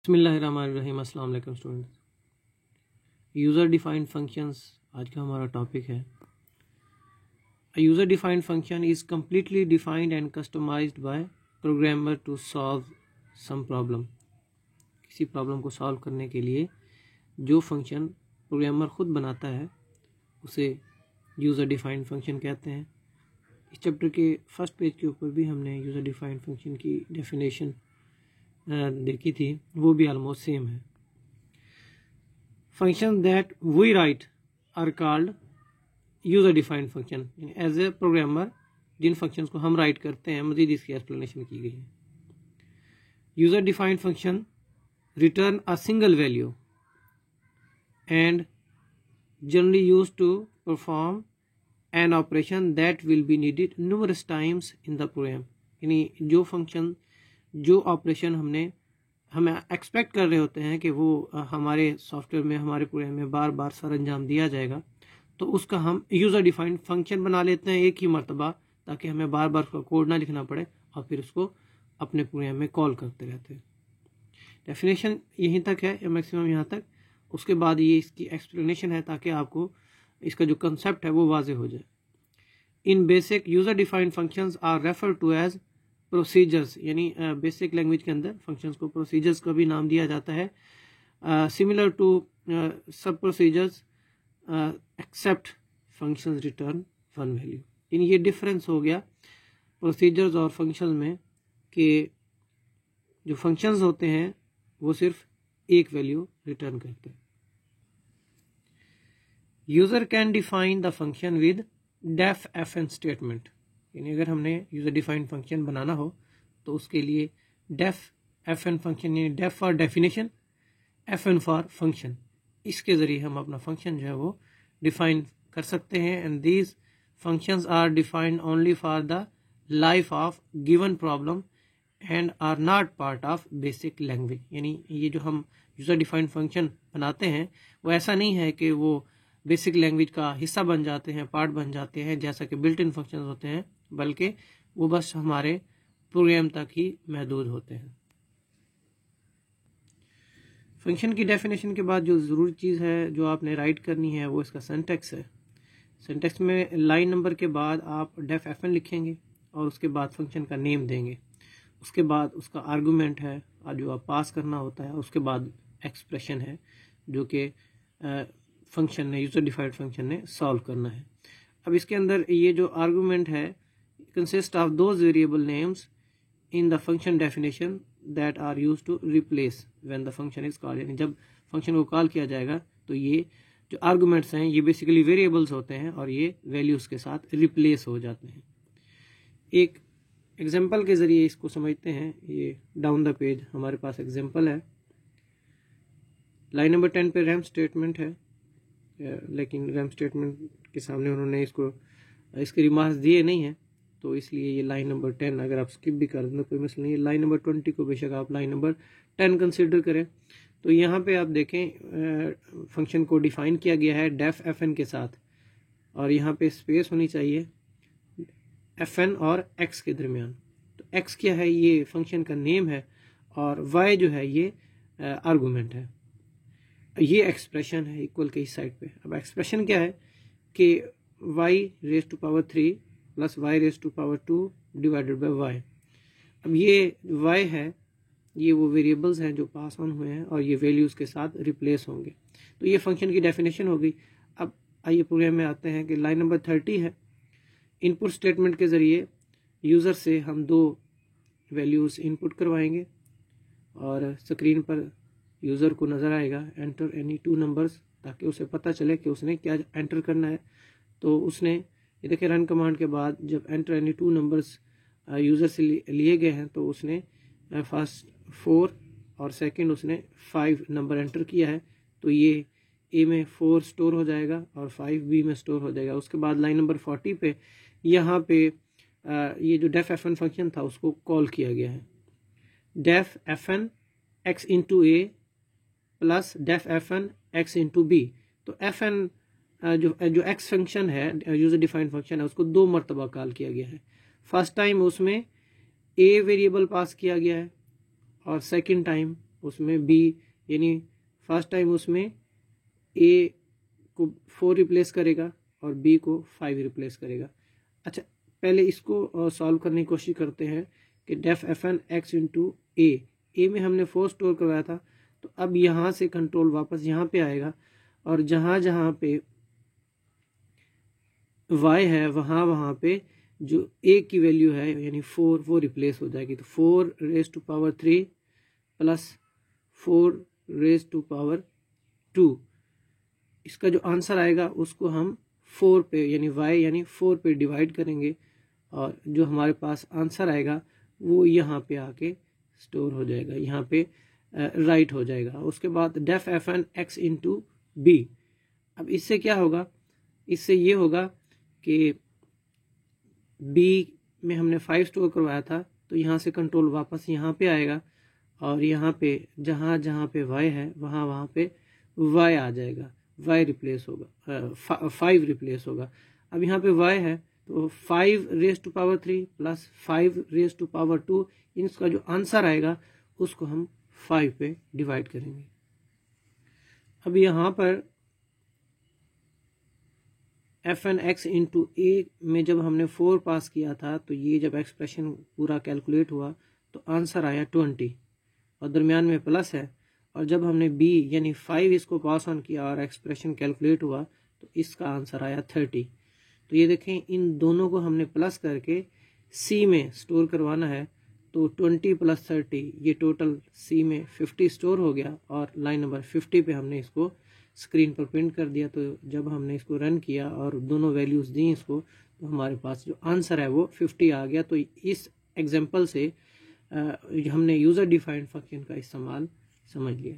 बिस्मिल्लाहिर्रहमानिर्रहीम। अस्सलाम वालेकुम स्टूडेंट्स। यूज़र डिफाइंड फंक्शंस आज का हमारा टॉपिक है। User defined function is completely defined and customized by programmer to solve some problem. किसी प्रॉब्लम को सॉल्व करने के लिए जो फंक्शन प्रोग्रामर खुद बनाता है उसे यूज़र डिफाइंड फंक्शन कहते हैं। इस चैप्टर के फर्स्ट पेज के ऊपर भी हमने यूज़र डिफाइंड फंक्शन की डेफिनेशन देखी थी, वो भी ऑलमोस्ट सेम है। Function that we write are called user defined function. As a programmer जिन फंक्शंस को हम राइट करते हैं मजीद इसकी एक्सप्लेनेशन की गई है। User defined function return a single value and generally used to perform an operation that will be needed numerous times in the program. यानी जो फंक्शन जो ऑपरेशन हमें एक्सपेक्ट कर रहे होते हैं कि वो हमारे सॉफ्टवेयर में हमारे प्रोग्राम में बार बार सर अंजाम दिया जाएगा, तो उसका हम यूज़र डिफाइंड फंक्शन बना लेते हैं एक ही मरतबा, ताकि हमें बार बार उसका कोड ना लिखना पड़े और फिर उसको अपने प्रोग्राम में कॉल करते रहते हैं। डेफिनेशन यहीं तक है, मैक्सिमम यहाँ तक। उसके बाद ये इसकी एक्सप्लेनेशन है ताकि आपको इसका जो कंसेप्ट है वो वाजे हो जाए। In basic user defined functions are refer to as procedures. यानी बेसिक लैंग्वेज के अंदर फंक्शंस को प्रोसीजर्स का भी नाम दिया जाता है। Similar to sub procedures except functions return one value. यानी ये डिफरेंस हो गया प्रोसीजर्स और फंक्शंस में कि जो फंक्शंस होते हैं वो सिर्फ एक वैल्यू रिटर्न करते हैं। User can define the function with def FN statement. यानी अगर हमने यूज़र डिफाइंड फंक्शन बनाना हो तो उसके लिए डेफ एफएन फंक्शन, यानी def for definition, FN for function, इसके ज़रिए हम अपना फंक्शन जो है वो डिफाइन कर सकते हैं। And these functions are defined only for the life of given problem and are not part of basic language. यानी ये जो हम यूज़र डिफाइंड फंक्शन बनाते हैं वो ऐसा नहीं है कि वो बेसिक लैंग्वेज का हिस्सा बन जाते हैं, पार्ट बन जाते हैं जैसा कि बिल्ट इन फंक्शंस होते हैं, बल्कि वो बस हमारे प्रोग्राम तक ही महदूद होते हैं। फंक्शन की डेफिनेशन के बाद जो ज़रूरी चीज़ है जो आपने राइट करनी है वो इसका सिंटैक्स है। सिंटैक्स में लाइन नंबर के बाद आप डेफ एफएन लिखेंगे और उसके बाद फंक्शन का नेम देंगे। उसके बाद उसका आर्गूमेंट है जो आप पास करना होता है। उसके बाद एक्सप्रेशन है जो कि फंक्शन ने, यूज़र डिफाइंड फंक्शन ने सॉल्व करना है। अब इसके अंदर ये जो आर्गूमेंट है consist of those variable names in the function definition that are used to replace when the function is called. यानी जब फंक्शन को कॉल किया जाएगा तो ये जो आर्गूमेंट्स हैं ये बेसिकली वेरिएबल्स होते हैं और ये वैल्यूज़ के साथ रिप्लेस हो जाते हैं। एक एग्जांपल के ज़रिए इसको समझते हैं। ये डाउन द पेज हमारे पास एग्जांपल है। लाइन नंबर 10 पे रैम स्टेटमेंट है, लेकिन रैम स्टेटमेंट के सामने उन्होंने इसके रिमार्क्स दिए नहीं हैं, तो इसलिए ये लाइन नंबर 10 अगर आप स्किप भी कर दें तो कोई मसला नहीं है। लाइन नंबर 20 को बेशक आप लाइन नंबर 10 कंसिडर करें। तो यहाँ पे आप देखें फंक्शन को डिफाइन किया गया है डेफ एफएन के साथ, और यहाँ पे स्पेस होनी चाहिए एफएन और एक्स के दरमियान। तो एक्स क्या है, ये फंक्शन का नेम है, और वाई जो है ये आर्गूमेंट है। ये एक्सप्रेशन है इक्वल के इस साइड पे। अब एक्सप्रेशन क्या है कि y raise to power 3 plus y raise to power 2 divided by y। अब ये y है, ये वो वेरिएबल्स हैं जो पास ऑन हुए हैं और ये वैल्यूज़ के साथ रिप्लेस होंगे। तो ये फंक्शन की डेफिनेशन हो गई। अब आइए प्रोग्राम में आते हैं कि लाइन नंबर 30 है। इनपुट स्टेटमेंट के ज़रिए यूज़र से हम दो वैल्यूज़ इनपुट करवाएंगे और स्क्रीन पर यूज़र को नज़र आएगा एंटर एनी टू नंबर्स, ताकि उसे पता चले कि उसने क्या एंटर करना है। तो उसने ये देखिए रन कमांड के बाद जब enter any two numbers user से लिए गए हैं तो उसने फर्स्ट 4 और सेकंड उसने 5 नंबर एंटर किया है। तो ये ए में 4 स्टोर हो जाएगा और 5 बी में स्टोर हो जाएगा। उसके बाद लाइन नंबर 40 पे यहाँ पे ये जो डेफ एफएन फंक्शन था उसको कॉल किया गया है। Def FN X into A plus def FN X into B. तो एफएन जो एक्स फंक्शन है, यूज़र डिफाइंड फंक्शन है, उसको 2 मरतबा कॉल किया गया है। फर्स्ट टाइम उसमें ए वेरिएबल पास किया गया है और सेकंड टाइम उसमें बी यानी फर्स्ट टाइम उसमें ए को 4 रिप्लेस करेगा और बी को 5 रिप्लेस करेगा। अच्छा, पहले इसको सॉल्व करने की कोशिश करते हैं कि def F N X into A में हमने 4 स्टोर करवाया था, तो अब यहाँ से कंट्रोल वापस यहाँ पे आएगा और जहाँ जहाँ पे y है वहाँ पे जो a की वैल्यू है यानी 4 वो रिप्लेस हो जाएगी। तो 4 raise to power 3 plus 4 raise to power 2, इसका जो आंसर आएगा उसको हम 4 पे यानी y यानी 4 पे डिवाइड करेंगे और जो हमारे पास आंसर आएगा वो यहाँ पे आके स्टोर हो जाएगा, यहाँ पे राइट हो जाएगा। उसके बाद def F N X into B. अब इससे क्या होगा, इससे ये होगा कि बी में हमने 5 स्टोर करवाया था, तो यहाँ से कंट्रोल वापस यहाँ पे आएगा और यहाँ पे जहाँ जहाँ पे y है वहाँ पे y आ जाएगा, y रिप्लेस होगा, 5 रिप्लेस होगा। अब यहाँ पे y है तो 5 raise to power 3 plus 5 raise to power 2, इसका जो आंसर आएगा उसको हम 5 पे डिवाइड करेंगे। अब यहाँ पर F N X into A में जब हमने 4 पास किया था तो ये जब एक्सप्रेशन पूरा कैलकुलेट हुआ तो आंसर आया 20 और दरमियान में प्लस है, और जब हमने बी यानी 5 इसको पास ऑन किया और एक्सप्रेशन कैलकुलेट हुआ तो इसका आंसर आया 30। तो ये देखें, इन दोनों को हमने प्लस करके सी में स्टोर करवाना है, तो 20 प्लस 30 ये टोटल सी में 50 स्टोर हो गया और लाइन नंबर 50 पे हमने इसको स्क्रीन पर प्रिंट कर दिया। तो जब हमने इसको रन किया और दोनों वैल्यूज़ दी इसको, तो हमारे पास जो आंसर है वो 50 आ गया। तो इस एग्जांपल से हमने यूज़र डिफाइंड फंक्शन का इस्तेमाल समझ लिया।